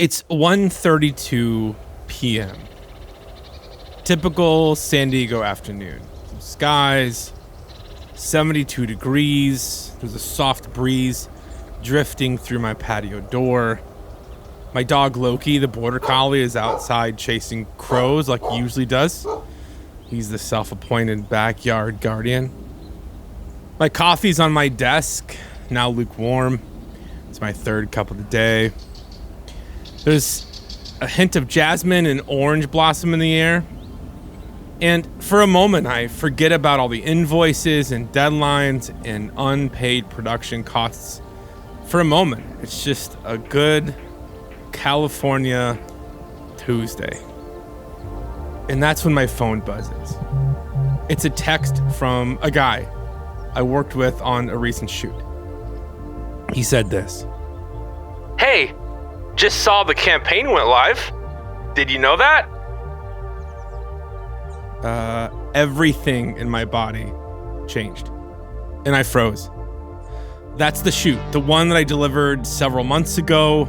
It's 1:32 p.m. Typical San Diego afternoon. Some skies, 72 degrees. There's a soft breeze drifting through my patio door. My dog Loki, the border collie, is outside chasing crows like he usually does. He's the self-appointed backyard guardian. My coffee's on my desk, now lukewarm. It's my third cup of the day. There's a hint of jasmine and orange blossom in the air. And for a moment, I forget about all the invoices and deadlines and unpaid production costs. For a moment, it's just a good California Tuesday. And that's when my phone buzzes. It's a text from a guy I worked with on a recent shoot. He said this: "Hey, just saw the campaign went live. Did you know that?" Everything in my body changed. And I froze. That's the shoot. The one that I delivered several months ago.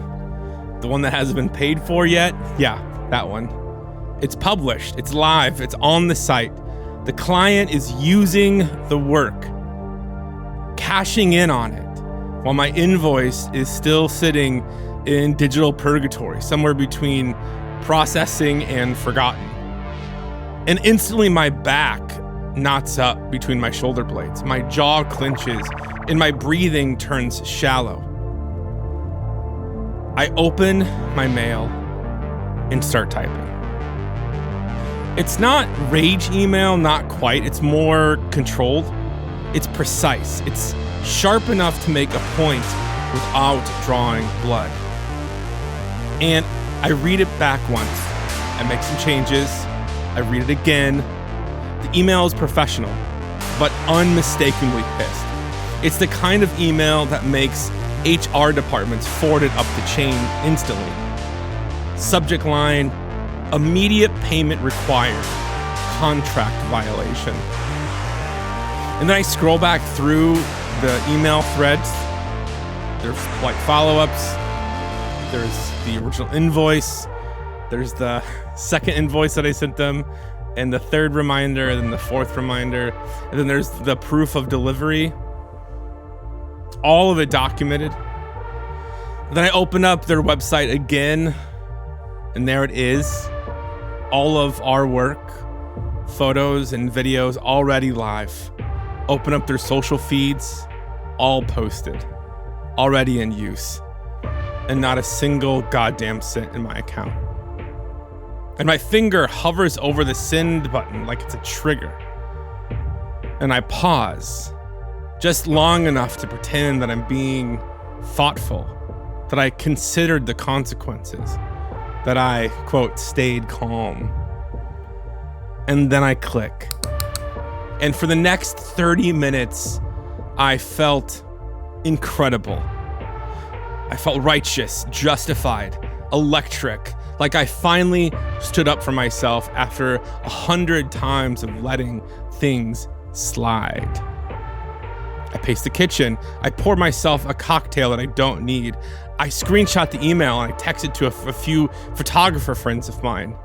The one that hasn't been paid for yet. Yeah, that one. It's published. It's live. It's on the site. The client is using the work, cashing in on it, while my invoice is still sitting in digital purgatory, somewhere between processing and forgotten. And instantly my back knots up between my shoulder blades. My jaw clenches and my breathing turns shallow. I open my mail and start typing. It's not rage email, not quite. It's more controlled. It's precise. It's sharp enough to make a point without drawing blood. And I read it back once. I make some changes. I read it again. The email is professional, but unmistakably pissed. It's the kind of email that makes HR departments forward it up the chain instantly. Subject line: immediate payment required. Contract violation. And then I scroll back through the email threads. There's polite follow-ups. There's the original invoice. There's the second invoice that I sent them, and the third reminder, and then the fourth reminder, and then there's the proof of delivery. All of it documented. Then I open up their website again, and there it is. All of our work, photos and videos already live. Open up their social feeds, all posted, already in use, and not a single goddamn cent in my account. And my finger hovers over the send button like it's a trigger. And I pause, just long enough to pretend that I'm being thoughtful, that I considered the consequences, that I, quote, stayed calm. And then I click. And for the next 30 minutes, I felt incredible. I felt righteous, justified, electric, like I finally stood up for myself after 100 times of letting things slide. I pace the kitchen. I pour myself a cocktail that I don't need. I screenshot the email and I text it to a few photographer friends of mine.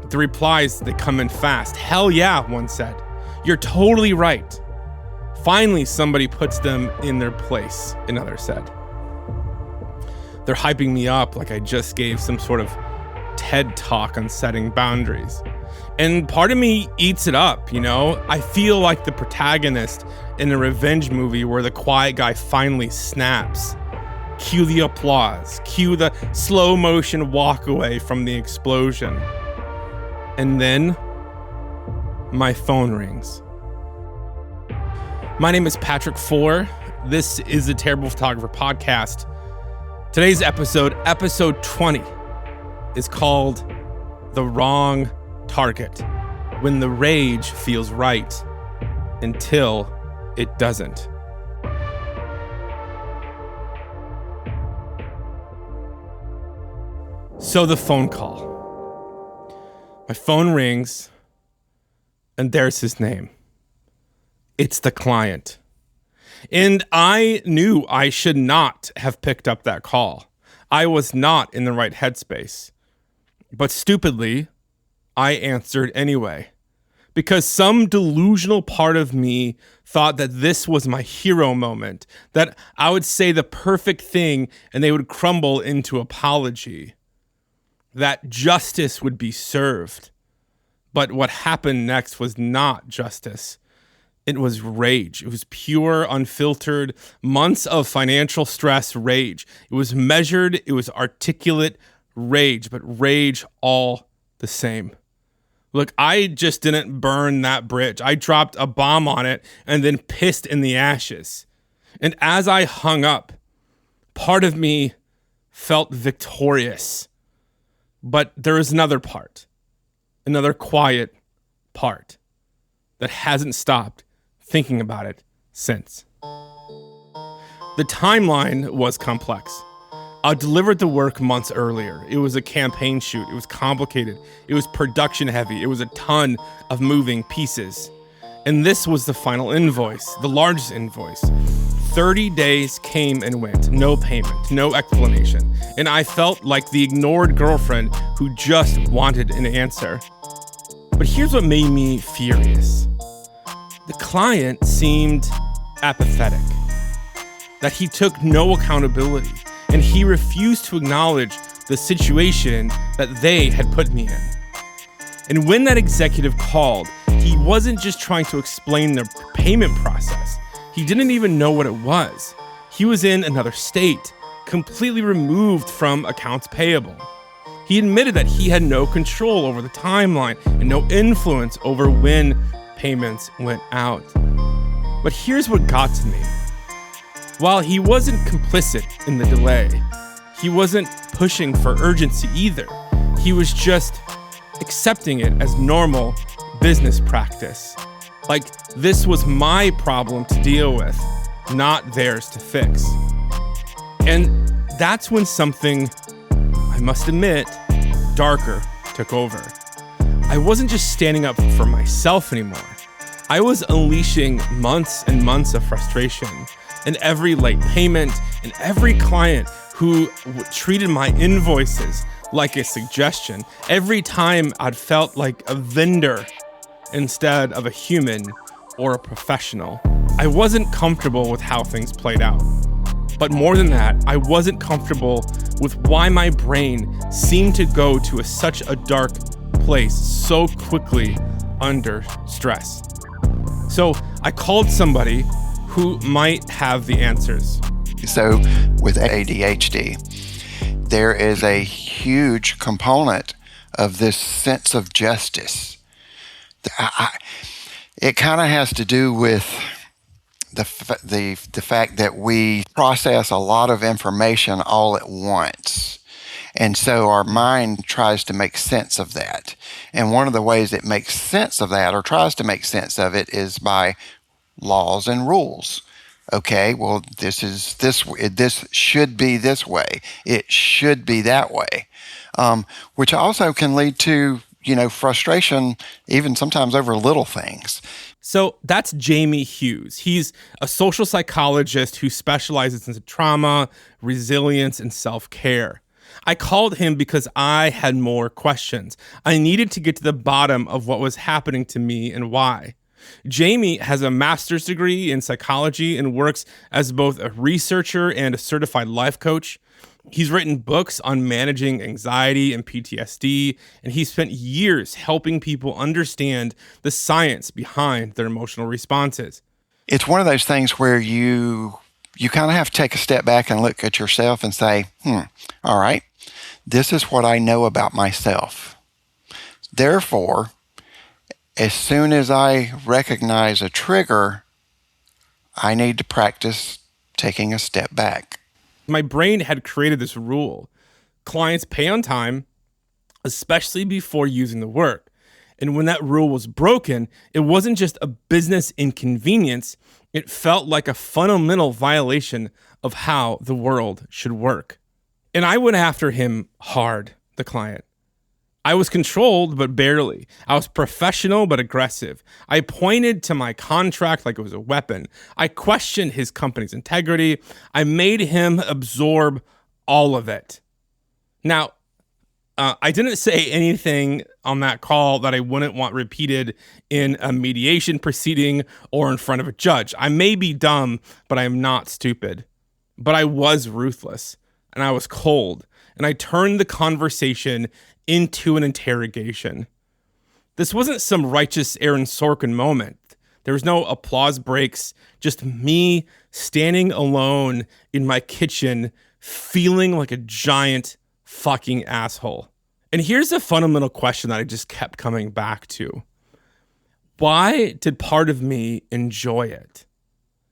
The replies, they come in fast. "Hell yeah," one said. "You're totally right." "Finally, somebody puts them in their place," another said. They're hyping me up like I just gave some sort of TED talk on setting boundaries. And part of me eats it up, you know? I feel like the protagonist in a revenge movie where the quiet guy finally snaps. Cue the applause. Cue the slow motion walk away from the explosion. And then my phone rings. My name is Patrick Four. This is the Terrible Photographer Podcast. Today's episode 20, is called The Wrong Target, when the rage feels right until it doesn't. So the phone call. My phone rings, and there's his name. It's the client. And I knew I should not have picked up that call. I was not in the right headspace. But stupidly, I answered anyway. Because some delusional part of me thought that this was my hero moment, that I would say the perfect thing and they would crumble into apology, that justice would be served. But what happened next was not justice. It was rage. It was pure, unfiltered, months of financial stress rage. It was measured, it was articulate rage, but rage all the same. Look, I just didn't burn that bridge. I dropped a bomb on it and then pissed in the ashes. And as I hung up, part of me felt victorious. But there is another part, another quiet part that hasn't stopped thinking about it since. The timeline was complex. I delivered the work months earlier. It was a campaign shoot. It was complicated. It was production heavy. It was a ton of moving pieces. And this was the final invoice, the largest invoice. 30 days came and went, no payment, no explanation. And I felt like the ignored girlfriend who just wanted an answer. But here's what made me furious. The client seemed apathetic, that he took no accountability, and he refused to acknowledge the situation that they had put me in. And when that executive called, he wasn't just trying to explain the payment process. He didn't even know what it was. He was in another state, completely removed from accounts payable. He admitted that he had no control over the timeline and no influence over when payments went out. But here's what got to me. While he wasn't complicit in the delay, he wasn't pushing for urgency either. He was just accepting it as normal business practice. Like this was my problem to deal with, not theirs to fix. And that's when something, I must admit, darker took over. I wasn't just standing up for myself anymore. I was unleashing months and months of frustration. And every late payment, and every client who treated my invoices like a suggestion, every time I'd felt like a vendor instead of a human or a professional. I wasn't comfortable with how things played out. But more than that, I wasn't comfortable with why my brain seemed to go to such a dark place so quickly under stress. So I called somebody who might have the answers. So with ADHD, there is a huge component of this sense of justice. It kind of has to do with the fact that we process a lot of information all at once. And so our mind tries to make sense of that. And one of the ways it makes sense of that or tries to make sense of it is by laws and rules. Okay, well, this should be this way. It should be that way, which also can lead to, frustration, even sometimes over little things. So that's Jamie Hughes. He's a social psychologist who specializes in trauma, resilience, and self-care. I called him because I had more questions. I needed to get to the bottom of what was happening to me and why. Jamie has a master's degree in psychology and works as both a researcher and a certified life coach. He's written books on managing anxiety and PTSD, and he's spent years helping people understand the science behind their emotional responses. It's one of those things where you kind of have to take a step back and look at yourself and say, all right, this is what I know about myself. Therefore, as soon as I recognize a trigger, I need to practice taking a step back. My brain had created this rule. Clients pay on time, especially before using the work. And when that rule was broken, it wasn't just a business inconvenience. It felt like a fundamental violation of how the world should work. And I went after him hard, the client. I was controlled, but barely. I was professional, but aggressive. I pointed to my contract like it was a weapon. I questioned his company's integrity. I made him absorb all of it. Now, I didn't say anything on that call that I wouldn't want repeated in a mediation proceeding or in front of a judge. I may be dumb, but I am not stupid. But I was ruthless, and I was cold, and I turned the conversation into an interrogation. This wasn't some righteous Aaron Sorkin moment. There was no applause breaks, just me standing alone in my kitchen, feeling like a giant fucking asshole. And here's a fundamental question that I just kept coming back to. Why did part of me enjoy it?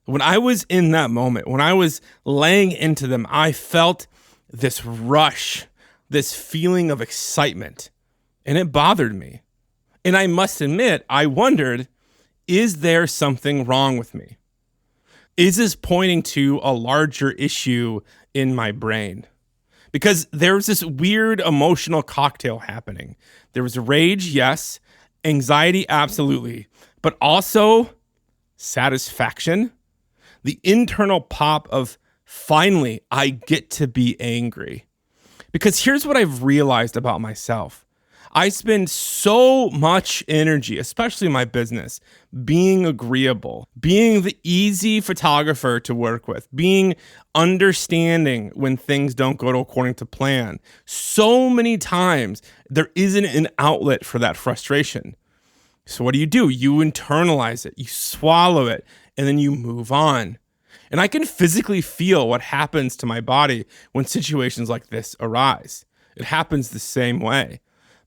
When I was in that moment, when I was laying into them, I felt this rush, this feeling of excitement, and it bothered me. And I must admit, I wondered, is there something wrong with me? Is this pointing to a larger issue in my brain? Because there's this weird emotional cocktail happening. There was rage, yes. Anxiety, absolutely. But also satisfaction. The internal pop of, finally, I get to be angry. Because here's what I've realized about myself. I spend so much energy, especially in my business, being agreeable, being the easy photographer to work with, being understanding when things don't go according to plan. So many times there isn't an outlet for that frustration. So what do? You internalize it, you swallow it, and then you move on. And I can physically feel what happens to my body when situations like this arise. It happens the same way.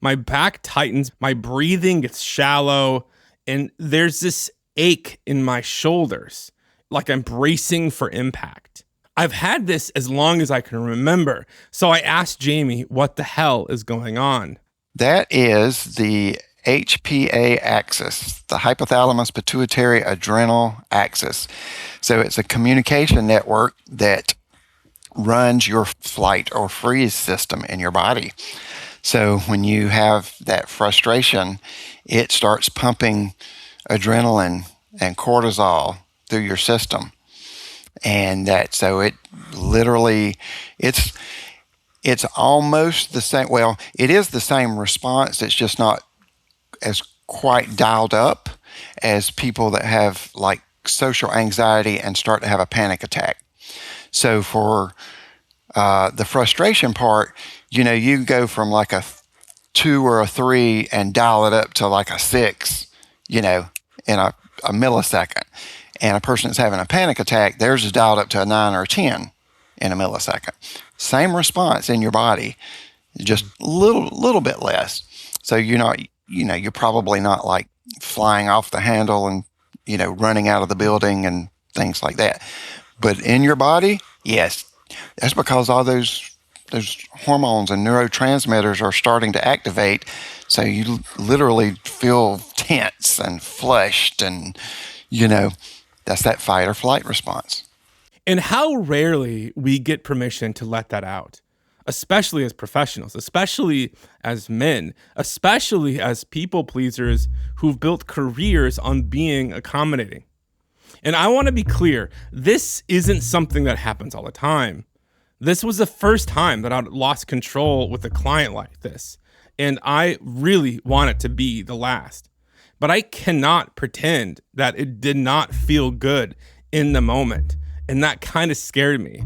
My back tightens, my breathing gets shallow, and there's this ache in my shoulders, like I'm bracing for impact. I've had this as long as I can remember, so I asked Jamie what the hell is going on. That is the HPA axis, the hypothalamus pituitary adrenal axis. So it's a communication network that runs your flight or freeze system in your body. So when you have that frustration, it starts pumping adrenaline and cortisol through your system. And so it literally, it's almost the same. Well, it is the same response. It's just not as quite dialed up as people that have like social anxiety and start to have a panic attack. So for the frustration part, you go from like a 2 or a 3 and dial it up to like a 6, in a millisecond. And a person that's having a panic attack, theirs is dialed up to a 9 or a 10 in a millisecond. Same response in your body, just a little bit less. So you're probably not like flying off the handle and, running out of the building and things like that. But in your body, yes, that's because all those hormones and neurotransmitters are starting to activate. So you literally feel tense and flushed and, that's that fight or flight response. And how rarely we get permission to let that out, especially as professionals, especially as men, especially as people pleasers who've built careers on being accommodating. And I want to be clear, this isn't something that happens all the time. This was the first time that I lost control with a client like this, and I really want it to be the last. But I cannot pretend that it did not feel good in the moment, and that kind of scared me.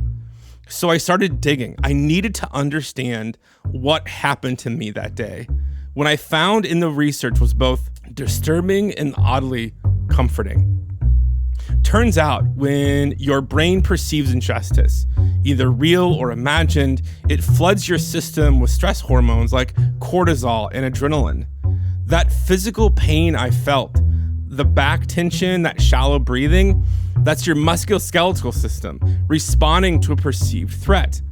So I started digging. I needed to understand what happened to me that day. What I found in the research was both disturbing and oddly comforting. Turns out when your brain perceives injustice, either real or imagined, it floods your system with stress hormones like cortisol and adrenaline. That physical pain I felt, the back tension, that shallow breathing, that's your musculoskeletal system responding to a perceived threat.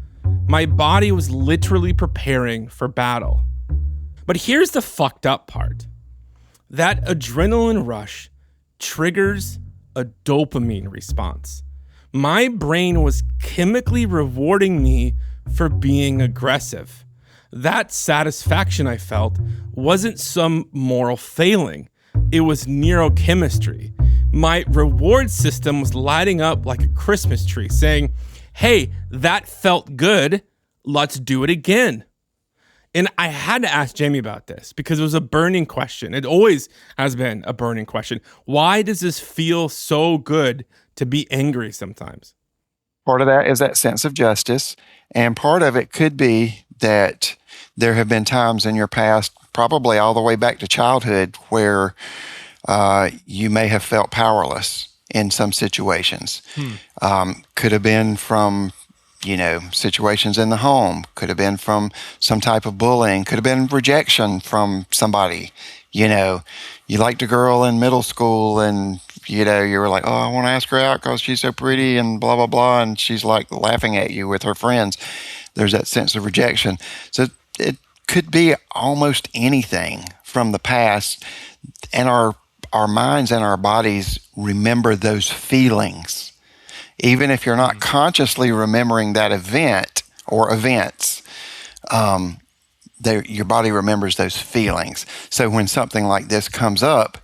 My body was literally preparing for battle. But here's the fucked up part. That adrenaline rush triggers a dopamine response. My brain was chemically rewarding me for being aggressive. That satisfaction I felt wasn't some moral failing. It was neurochemistry. My reward system was lighting up like a Christmas tree saying, hey, that felt good. Let's do it again. And I had to ask Jamie about this because it was a burning question. It always has been a burning question. Why does this feel so good to be angry sometimes? Part of that is that sense of justice. And part of it could be that there have been times in your past, probably all the way back to childhood, where you may have felt powerless in some situations. Could have been from situations in the home, could have been from some type of bullying, could have been rejection from somebody. You liked a girl in middle school and, you were like, oh, I want to ask her out because she's so pretty and blah, blah, blah. And she's like laughing at you with her friends. There's that sense of rejection. So it could be almost anything from the past. And our minds and our bodies remember those feelings. Even if you're not consciously remembering that event or events, your body remembers those feelings. So when something like this comes up,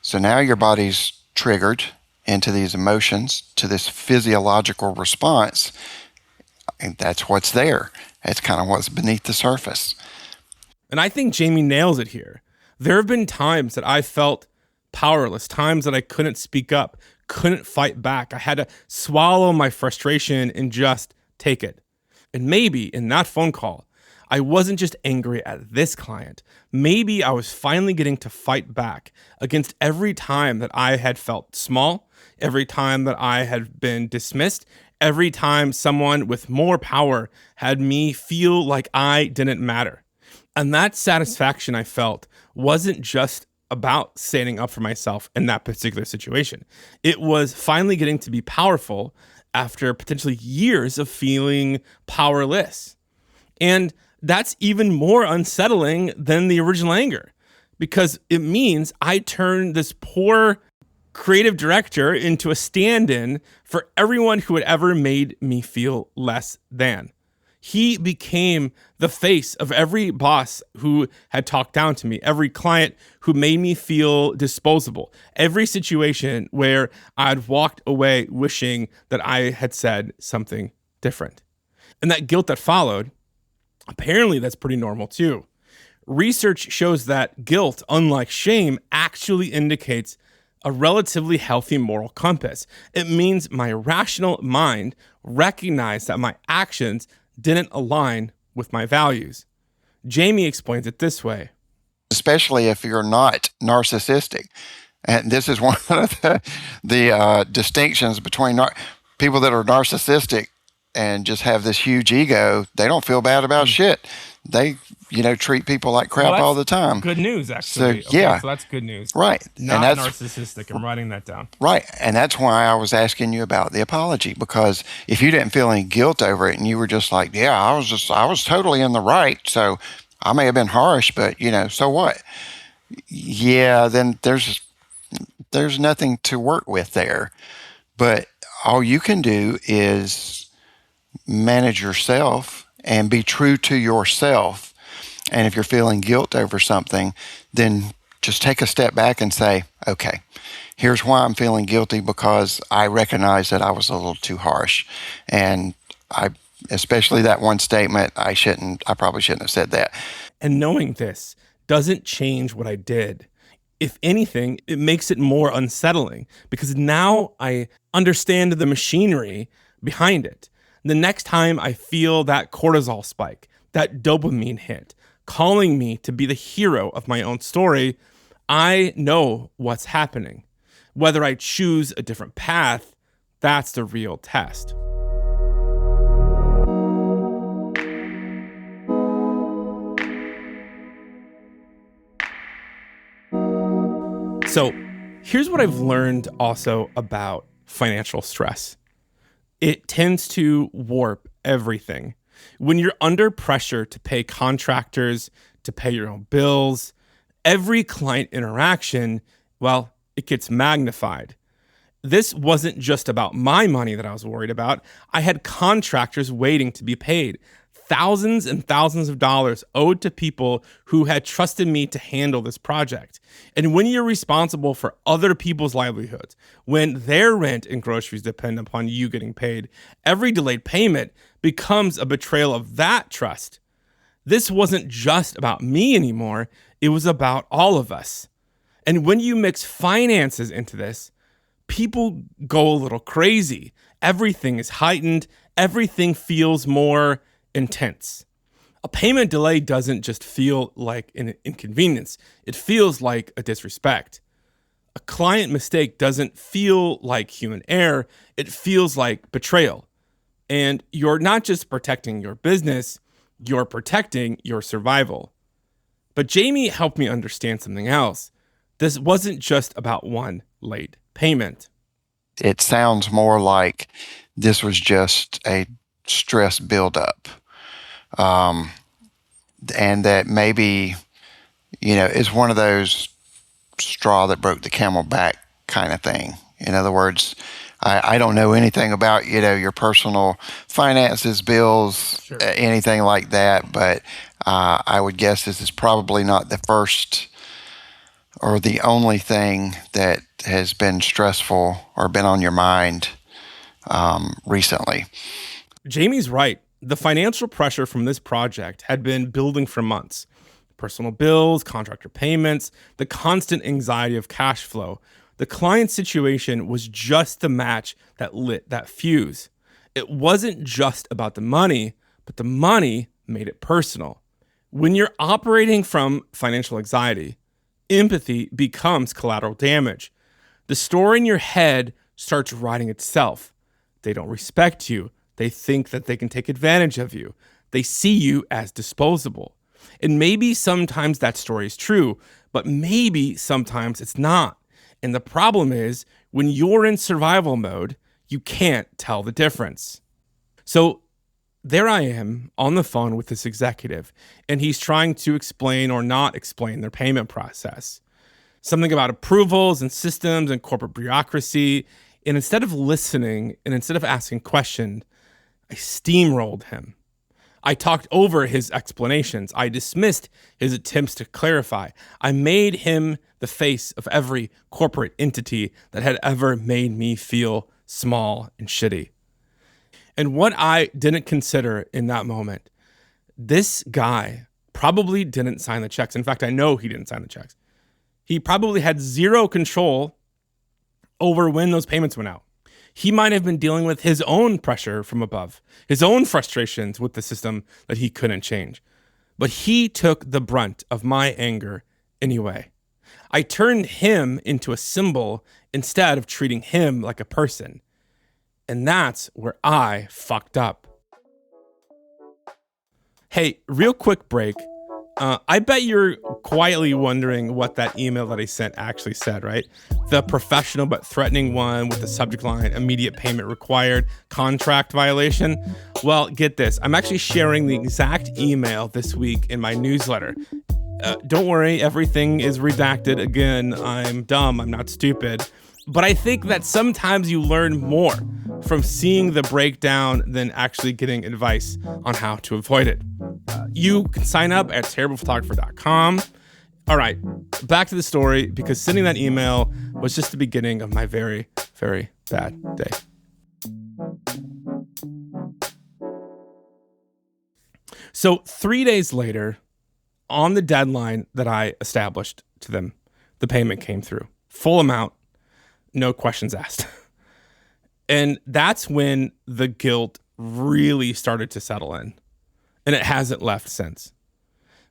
so now your body's triggered into these emotions, to this physiological response, and that's what's there. It's kind of what's beneath the surface. And I think Jamie nails it here. There have been times that I felt powerless, times that I couldn't speak up, couldn't fight back. I had to swallow my frustration and just take it. And maybe in that phone call, I wasn't just angry at this client. Maybe I was finally getting to fight back against every time that I had felt small, every time that I had been dismissed, every time someone with more power had me feel like I didn't matter. And that satisfaction I felt wasn't just about standing up for myself in that particular situation. It was finally getting to be powerful after potentially years of feeling powerless. And that's even more unsettling than the original anger, because it means I turned this poor creative director into a stand-in for everyone who had ever made me feel less than. He became the face of every boss who had talked down to me, every client who made me feel disposable, every situation where I'd walked away wishing that I had said something different. And that guilt that followed, apparently that's pretty normal too. Research shows that guilt, unlike shame, actually indicates a relatively healthy moral compass. It means my rational mind recognized that my actions didn't align with my values. Jamie explains it this way. Especially if you're not narcissistic. And this is one of the distinctions between people that are narcissistic and just have this huge ego. They don't feel bad about shit. They, treat people like crap all the time. Good news, actually. So, yeah. So that's good news. Right. Not and narcissistic. I'm writing that down. Right. And that's why I was asking you about the apology, because if you didn't feel any guilt over it and you were just like, yeah, I was totally in the right. So I may have been harsh, but so what? Yeah, then there's nothing to work with there. But all you can do is manage yourself and be true to yourself. And if you're feeling guilt over something, then just take a step back and say, okay, here's why I'm feeling guilty, because I recognize that I was a little too harsh. And especially that one statement, I probably shouldn't have said that. And knowing this doesn't change what I did. If anything, it makes it more unsettling, because now I understand the machinery behind it. The next time I feel that cortisol spike, that dopamine hit, calling me to be the hero of my own story, I know what's happening. Whether I choose a different path, that's the real test. So here's what I've learned also about financial stress. It tends to warp everything. When you're under pressure to pay contractors, to pay your own bills, every client interaction, well, it gets magnified. This wasn't just about my money that I was worried about. I had contractors waiting to be paid. Thousands and thousands of dollars owed to people who had trusted me to handle this project. And when you're responsible for other people's livelihoods, when their rent and groceries depend upon you getting paid, every delayed payment becomes a betrayal of that trust. This wasn't just about me anymore. It was about all of us. And when you mix finances into this, people go a little crazy. Everything is heightened. Everything feels more intense. A payment delay doesn't just feel like an inconvenience. It feels like a disrespect. A client mistake doesn't feel like human error. It feels like betrayal. And you're not just protecting your business, you're protecting your survival. But Jamie helped me understand something else. This wasn't just about one late payment. It sounds more like this was just a stress buildup. And that maybe, is one of those straw that broke the camel back kind of thing. In other words, I don't know anything about, your personal finances, bills, Sure. Anything like that, but I would guess this is probably not the first or the only thing that has been stressful or been on your mind recently. Jamie's right. The financial pressure from this project had been building for months. Personal bills, contractor payments, the constant anxiety of cash flow. The client situation was just the match that lit that fuse. It wasn't just about the money, but the money made it personal. When you're operating from financial anxiety, empathy becomes collateral damage. The story in your head starts writing itself. They don't respect you. They think that they can take advantage of you. They see you as disposable. And maybe sometimes that story is true, but maybe sometimes it's not. And the problem is, when you're in survival mode, you can't tell the difference. So there I am on the phone with this executive, and he's trying to explain or not explain their payment process. Something about approvals and systems and corporate bureaucracy. And instead of listening and instead of asking questions, I steamrolled him. I talked over his explanations. I dismissed his attempts to clarify. I made him the face of every corporate entity that had ever made me feel small and shitty. And what I didn't consider in that moment, this guy probably didn't sign the checks. In fact, I know he didn't sign the checks. He probably had zero control over when those payments went out. He might have been dealing with his own pressure from above, his own frustrations with the system that he couldn't change. But he took the brunt of my anger anyway. I turned him into a symbol instead of treating him like a person. And that's where I fucked up. Hey, real quick break. I bet you're quietly wondering what that email that I sent actually said, right? The professional but threatening one with the subject line, immediate payment required, contract violation. Well, get this. I'm actually sharing the exact email this week in my newsletter. Don't worry, everything is redacted. Again, I'm dumb. I'm not stupid. But I think that sometimes you learn more from seeing the breakdown than actually getting advice on how to avoid it. You can sign up at terriblephotographer.com. All right, back to the story, because sending that email was just the beginning of my very, very bad day. So 3 days later, on the deadline that I established to them, the payment came through. Full amount, no questions asked. And that's when the guilt really started to settle in. And it hasn't left since.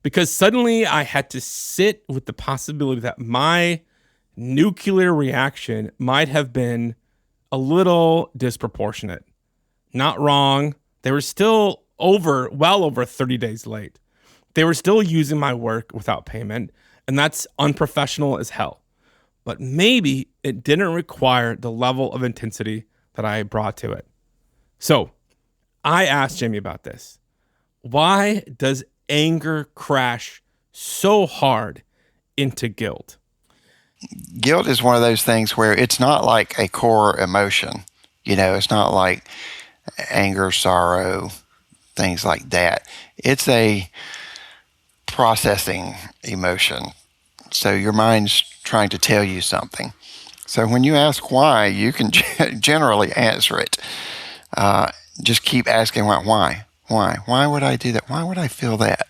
Because suddenly I had to sit with the possibility that my nuclear reaction might have been a little disproportionate. Not wrong. They were still well over 30 days late. They were still using my work without payment, and that's unprofessional as hell. But maybe it didn't require the level of intensity that I brought to it. So I asked Jamie about this. Why does anger crash so hard into guilt? Guilt is one of those things where it's not like a core emotion. It's not like anger, sorrow, things like that. It's a processing emotion. So your mind's trying to tell you something. So when you ask why, you can generally answer it. Just keep asking why. Why would I do that? Why would I feel that?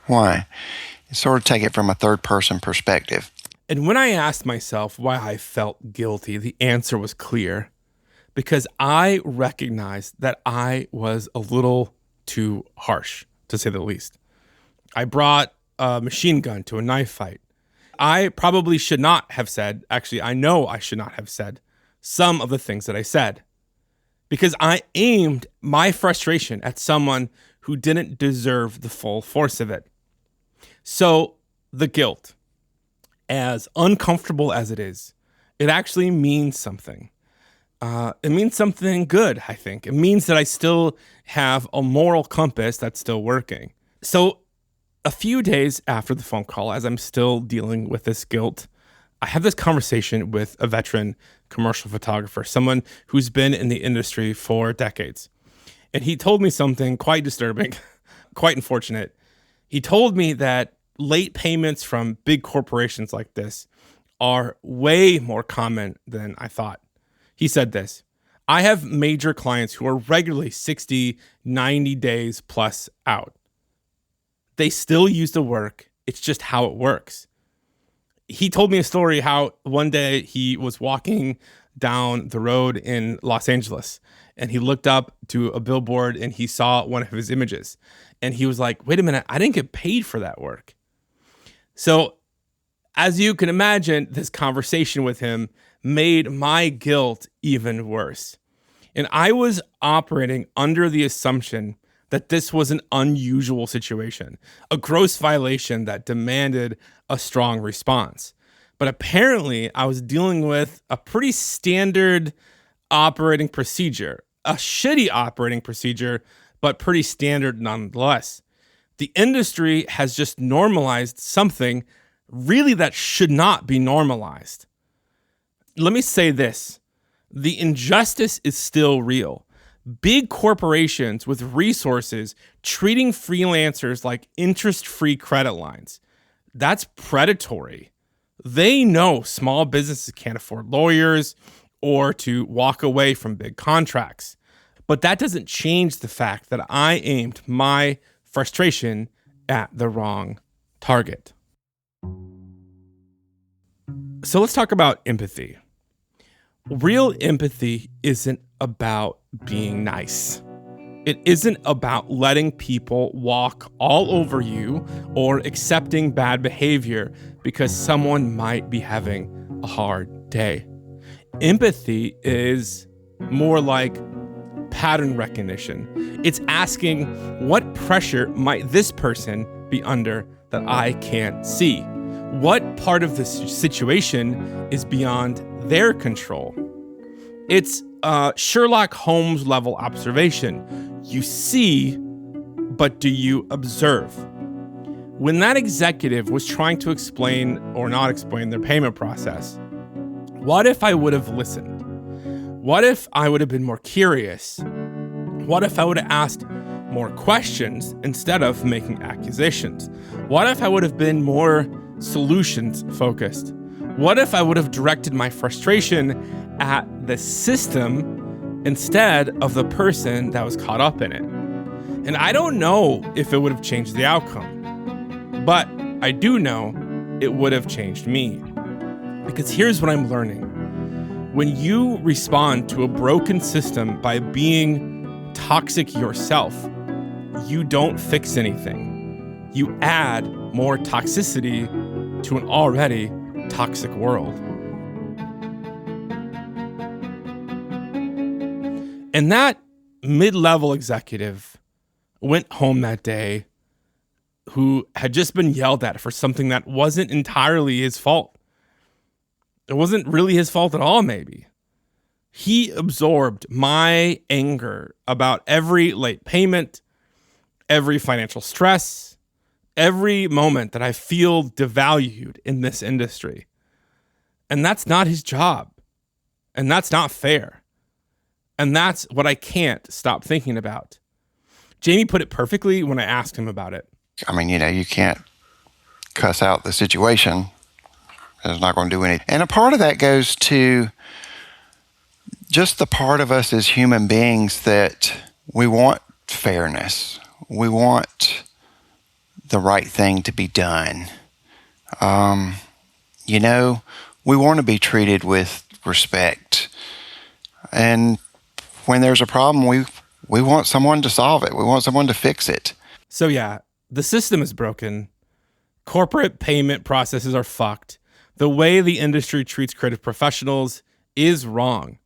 Why? Sort of take it from a third-person perspective. And when I asked myself why I felt guilty, the answer was clear. Because I recognized that I was a little too harsh, to say the least. I brought a machine gun to a knife fight. I probably should not have said, actually, I know I should not have said some of the things that I said. Because I aimed my frustration at someone who didn't deserve the full force of it. So the guilt, as uncomfortable as it is, it actually means something. It means something good, I think. It means that I still have a moral compass that's still working. So a few days after the phone call, as I'm still dealing with this guilt, I have this conversation with a veteran commercial photographer, someone who's been in the industry for decades. And he told me something quite disturbing, quite unfortunate. He told me that late payments from big corporations like this are way more common than I thought. He said this: I have major clients who are regularly 60, 90 days plus out. They still use the work. It's just how it works. He told me a story how one day he was walking down the road in Los Angeles and he looked up to a billboard and he saw one of his images. And he was like, wait a minute, I didn't get paid for that work. So as you can imagine, this conversation with him made my guilt even worse. And I was operating under the assumption that this was an unusual situation, a gross violation that demanded a strong response. But apparently, I was dealing with a pretty standard operating procedure, a shitty operating procedure, but pretty standard nonetheless. The industry has just normalized something really that should not be normalized. Let me say this: the injustice is still real. Big corporations with resources treating freelancers like interest-free credit lines. That's predatory. They know small businesses can't afford lawyers or to walk away from big contracts. But that doesn't change the fact that I aimed my frustration at the wrong target. So let's talk about empathy. Real empathy isn't about being nice. It isn't about letting people walk all over you or accepting bad behavior because someone might be having a hard day. Empathy is more like pattern recognition. It's asking, what pressure might this person be under that I can't see? What part of this situation is beyond their control? It's Sherlock Holmes level observation. You see, but do you observe? When that executive was trying to explain or not explain their payment process, what if I would have listened? What if I would have been more curious? What if I would have asked more questions instead of making accusations? What if I would have been more solutions focused? What if I would have directed my frustration at the system instead of the person that was caught up in it? And I don't know if it would have changed the outcome, but I do know it would have changed me. Because here's what I'm learning. When you respond to a broken system by being toxic yourself, you don't fix anything. You add more toxicity to an already toxic world. And that mid-level executive went home that day who had just been yelled at for something that wasn't entirely his fault. It wasn't really his fault at all, maybe. He absorbed my anger about every late payment, every financial stress, every moment that I feel devalued in this industry. And that's not his job. And that's not fair. And that's what I can't stop thinking about. Jamie put it perfectly when I asked him about it. I mean, you can't cuss out the situation. It's not going to do anything. And a part of that goes to just the part of us as human beings that we want fairness. We want the right thing to be done. You know, we want to be treated with respect. And when there's a problem, we want someone to solve it. We want someone to fix it. So yeah, the system is broken. Corporate payment processes are fucked. The way the industry treats creative professionals is wrong.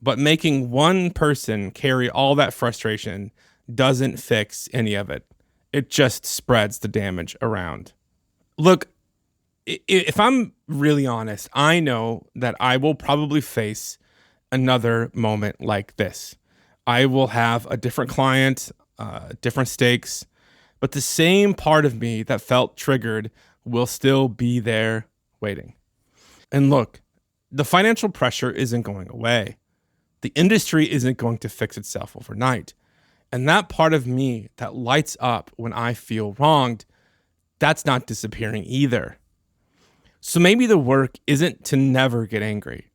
But making one person carry all that frustration doesn't fix any of it. It just spreads the damage around. Look, if I'm really honest, I know that I will probably face another moment like this. I will have a different client, different stakes, but the same part of me that felt triggered will still be there waiting. And look, the financial pressure isn't going away. The industry isn't going to fix itself overnight. And that part of me that lights up when I feel wronged, that's not disappearing either. So maybe the work isn't to never get angry.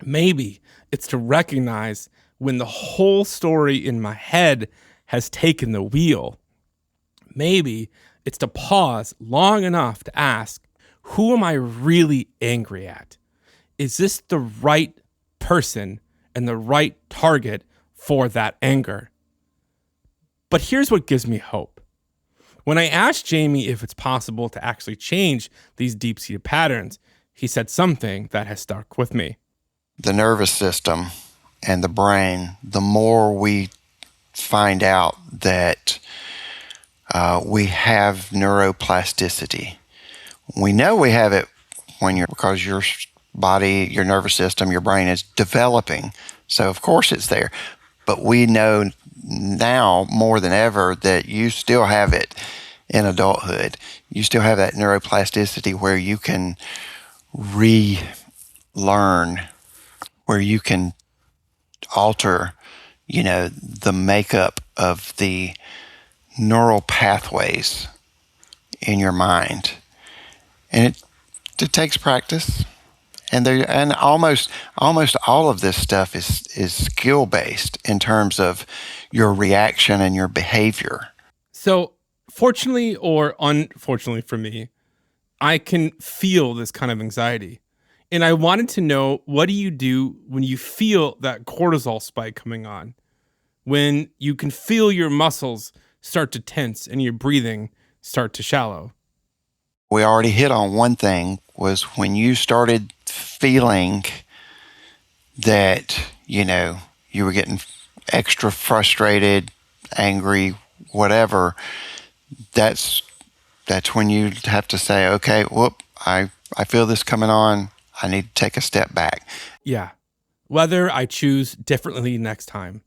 Maybe it's to recognize when the whole story in my head has taken the wheel. Maybe it's to pause long enough to ask, who am I really angry at? Is this the right person and the right target for that anger? But here's what gives me hope. When I asked Jamie if it's possible to actually change these deep-seated patterns, he said something that has stuck with me. The nervous system and the brain, the more we find out that we have neuroplasticity. We know we have it because your body, your nervous system, your brain is developing. So of course it's there. But we know now more than ever that you still have it in adulthood. You still have that neuroplasticity where you can relearn, where you can alter, the makeup of the neural pathways in your mind. And it takes practice. And almost all of this stuff is skill based in terms of your reaction and your behavior. So fortunately or unfortunately for me, I can feel this kind of anxiety. And I wanted to know, what do you do when you feel that cortisol spike coming on? When you can feel your muscles start to tense and your breathing start to shallow? We already hit on one thing, was when you started feeling that, you were getting extra frustrated, angry, whatever, that's when you have to say, okay, I feel this coming on. I need to take a step back. Yeah. Whether I choose differently next time,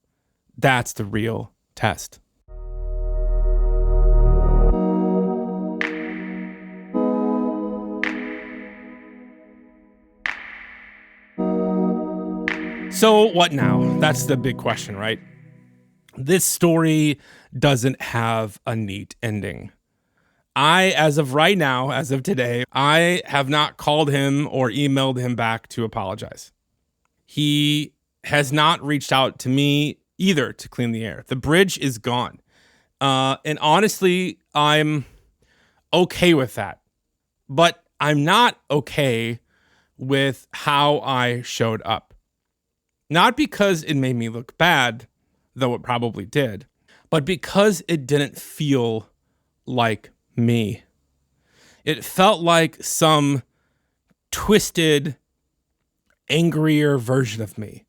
that's the real test. So what now? That's the big question, right? This story doesn't have a neat ending. As of right now, as of today, I have not called him or emailed him back to apologize. He has not reached out to me either to clean the air. The bridge is gone. And honestly, I'm okay with that. But I'm not okay with how I showed up. Not because it made me look bad, though it probably did, but because it didn't feel like me. It felt like some twisted, angrier version of me.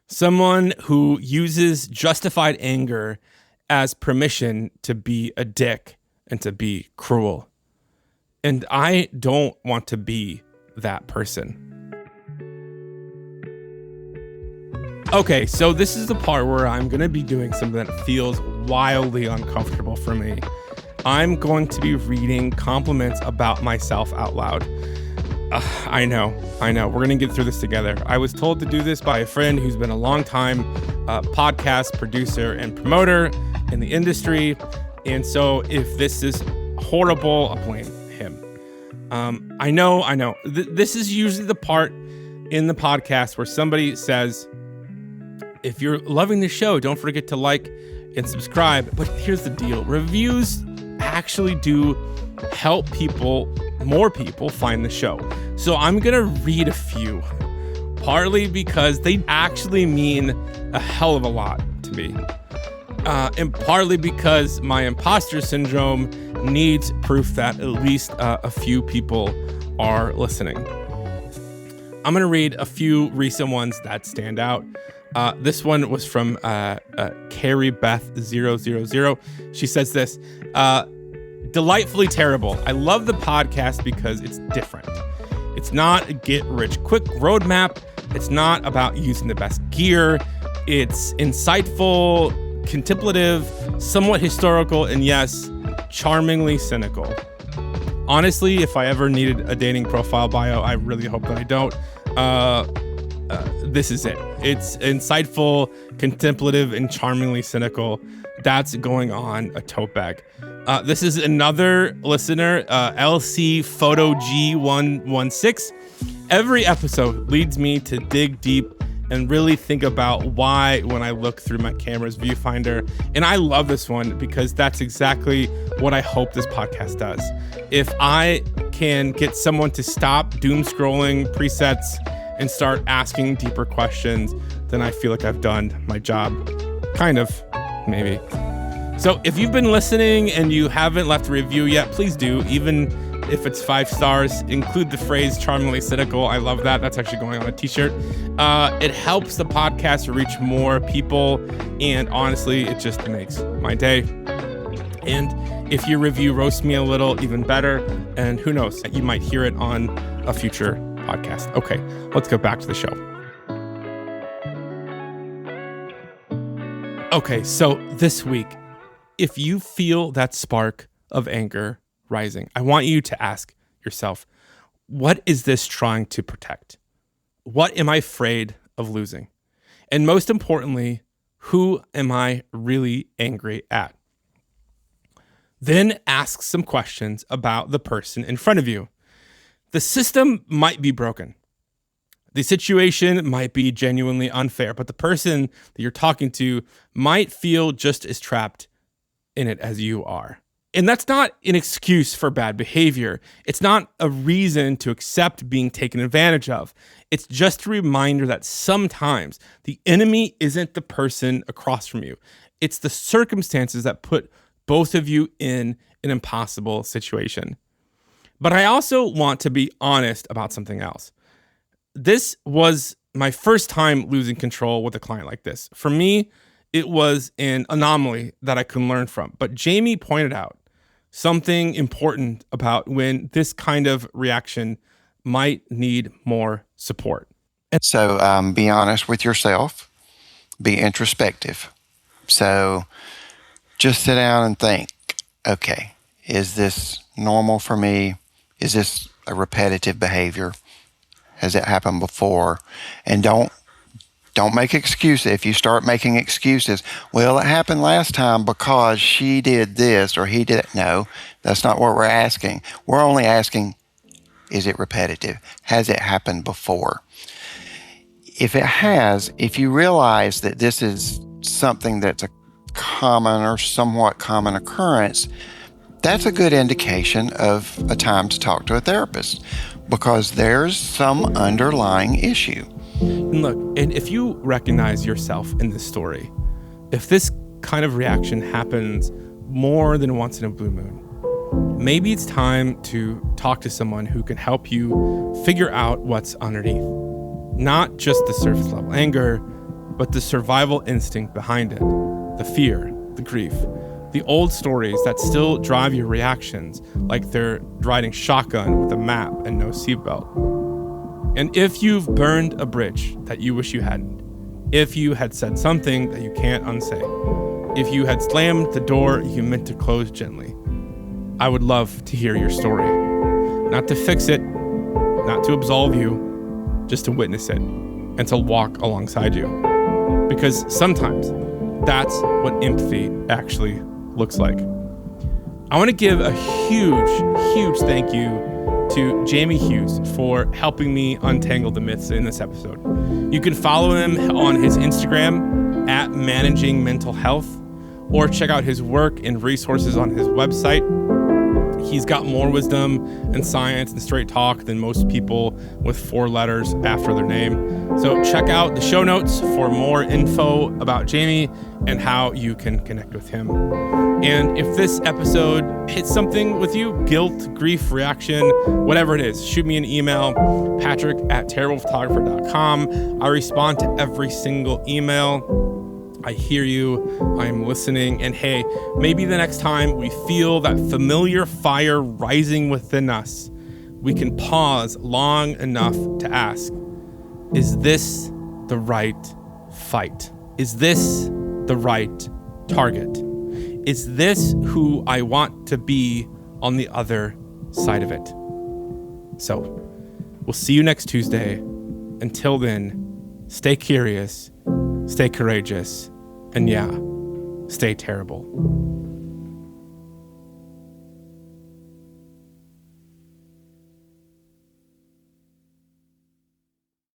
Someone who uses justified anger as permission to be a dick and to be cruel. And I don't want to be that person. Okay, so this is the part where I'm going to be doing something that feels wildly uncomfortable for me. I'm going to be reading compliments about myself out loud. I know. We're going to get through this together. I was told to do this by a friend who's been a long time podcast producer and promoter in the industry. And so if this is horrible, I'll blame him. I know. This is usually the part in the podcast where somebody says, if you're loving the show, don't forget to like and subscribe. But here's the deal. Reviews actually do help more people find the show. So I'm going to read a few, partly because they actually mean a hell of a lot to me. And partly because my imposter syndrome needs proof that at least a few people are listening. I'm going to read a few recent ones that stand out. This one was from Carrie Beth 000. She says this, delightfully terrible. I love the podcast because it's different. It's not a get-rich-quick roadmap. It's not about using the best gear. It's insightful, contemplative, somewhat historical, and yes, charmingly cynical. Honestly, if I ever needed a dating profile bio, I really hope that I don't. This is it. It's insightful, contemplative, and charmingly cynical. That's going on a tote bag. This is another listener, LC Photo G116. Every episode leads me to dig deep and really think about why when I look through my camera's viewfinder. And I love this one because that's exactly what I hope this podcast does. If I can get someone to stop doom scrolling presets and start asking deeper questions, then I feel like I've done my job. Kind of, maybe. So if you've been listening and you haven't left a review yet, please do. Even if it's 5 stars, include the phrase charmingly cynical. I love that. That's actually going on a t-shirt. It helps the podcast reach more people. And honestly, it just makes my day. And if your review roasts me a little, even better. And who knows, you might hear it on a future podcast. Okay, let's go back to the show. Okay, so this week, if you feel that spark of anger rising, I want you to ask yourself, what is this trying to protect? What am I afraid of losing? And most importantly, who am I really angry at? Then ask some questions about the person in front of you. The system might be broken. The situation might be genuinely unfair, but the person that you're talking to might feel just as trapped in it as you are. And that's not an excuse for bad behavior. It's not a reason to accept being taken advantage of. It's just a reminder that sometimes the enemy isn't the person across from you. It's the circumstances that put both of you in an impossible situation. But I also want to be honest about something else. This was my first time losing control with a client like this. For me, it was an anomaly that I can learn from. But Jamie pointed out something important about when this kind of reaction might need more support. So be honest with yourself. Be introspective. So just sit down and think, okay, is this normal for me? Is this a repetitive behavior? Has it happened before? And don't make excuses. If you start making excuses, well, it happened last time because she did this or he did it. No, that's not what we're asking. We're only asking, is it repetitive? Has it happened before? If it has, if you realize that this is something that's a common or somewhat common occurrence, that's a good indication of a time to talk to a therapist because there's some underlying issue. And look, and if you recognize yourself in this story, if this kind of reaction happens more than once in a blue moon, maybe it's time to talk to someone who can help you figure out what's underneath. Not just the surface level anger, but the survival instinct behind it, the fear, the grief, the old stories that still drive your reactions like they're riding shotgun with a map and no seatbelt. And if you've burned a bridge that you wish you hadn't, if you had said something that you can't unsay, if you had slammed the door you meant to close gently, I would love to hear your story. Not to fix it, not to absolve you, just to witness it and to walk alongside you. Because sometimes that's what empathy actually looks like. I want to give a huge thank you to Jamie Hughes for helping me untangle the myths in this episode. You can follow him on his Instagram @managingmentalhealth, or check out his work and resources on his website, he's got more wisdom and science and straight talk than most people with 4 letters after their name. So check out the show notes for more info about Jamie and how you can connect with him. And if this episode hits something with you, guilt, grief, reaction, whatever it is, shoot me an email, patrick@terriblephotographer.com. I respond to every single email. I hear you, I'm listening, and hey, maybe the next time we feel that familiar fire rising within us, we can pause long enough to ask, is this the right fight? Is this the right target? Is this who I want to be on the other side of it? So, we'll see you next Tuesday. Until then, stay curious, stay courageous, and yeah, stay terrible.